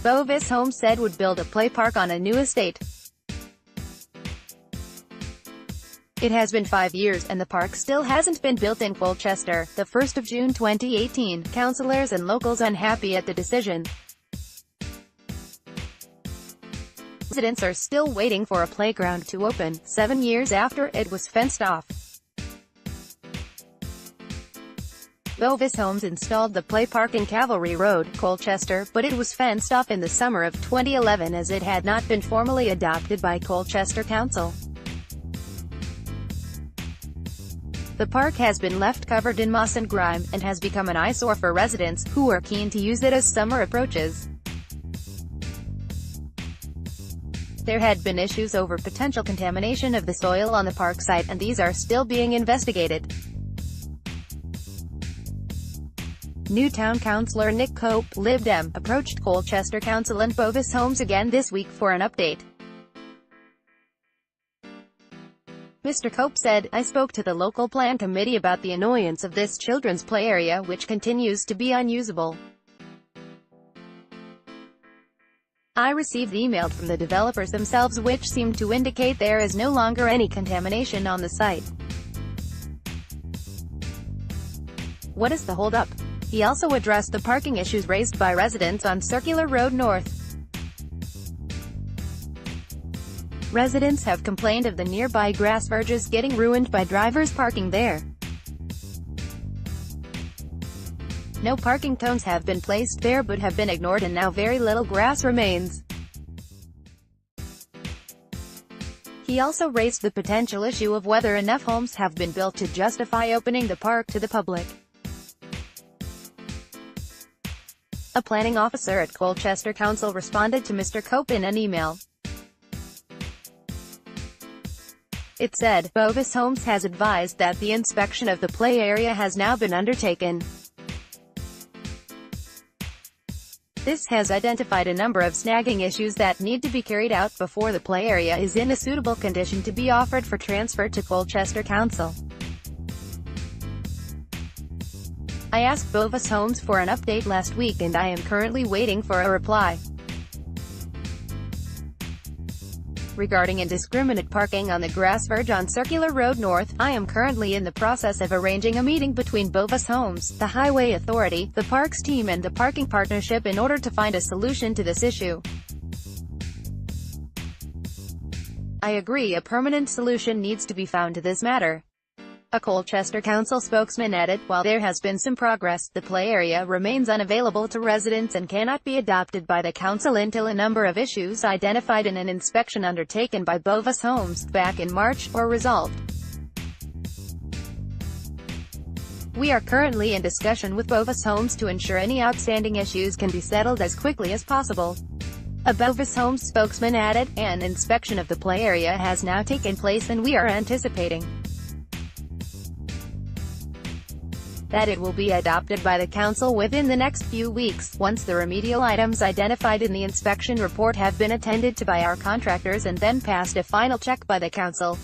Bovis Homes said would build a play park on a new estate. It has been 5 years and the park still hasn't been built in Colchester. The 1st of June 2018, councillors and locals unhappy at the decision. Residents are still waiting for a playground to open, 7 years after it was fenced off. Bovis Homes installed the play park in Cavalry Road, Colchester, but it was fenced off in the summer of 2011 as it had not been formally adopted by Colchester Council. The park has been left covered in moss and grime, and has become an eyesore for residents, who are keen to use it as summer approaches. There had been issues over potential contamination of the soil on the park site, and these are still being investigated. New Town Councillor Nick Cope, Lib Dem, approached Colchester Council and Bovis Homes again this week for an update. Mr. Cope said, "I spoke to the local plan committee about the annoyance of this children's play area, which continues to be unusable. I received email from the developers themselves which seemed to indicate there is no longer any contamination on the site. What is the hold-up?" He also addressed the parking issues raised by residents on Circular Road North. Residents have complained of the nearby grass verges getting ruined by drivers parking there. No parking cones have been placed there but have been ignored, and now very little grass remains. He also raised the potential issue of whether enough homes have been built to justify opening the park to the public. A planning officer at Colchester Council responded to Mr. Cope in an email. It said, "Bovis Homes has advised that the inspection of the play area has now been undertaken. This has identified a number of snagging issues that need to be carried out before the play area is in a suitable condition to be offered for transfer to Colchester Council. I asked Bovis Homes for an update last week and I am currently waiting for a reply. Regarding indiscriminate parking on the grass verge on Circular Road North, I am currently in the process of arranging a meeting between Bovis Homes, the Highway Authority, the Parks team and the Parking Partnership in order to find a solution to this issue. I agree a permanent solution needs to be found to this matter." A Colchester Council spokesman added, "While there has been some progress, the play area remains unavailable to residents and cannot be adopted by the council until a number of issues identified in an inspection undertaken by Bovis Homes back in March are resolved. We are currently in discussion with Bovis Homes to ensure any outstanding issues can be settled as quickly as possible." A Bovis Homes spokesman added, "An inspection of the play area has now taken place and we are anticipating that it will be adopted by the council within the next few weeks, once the remedial items identified in the inspection report have been attended to by our contractors and then passed a final check by the council."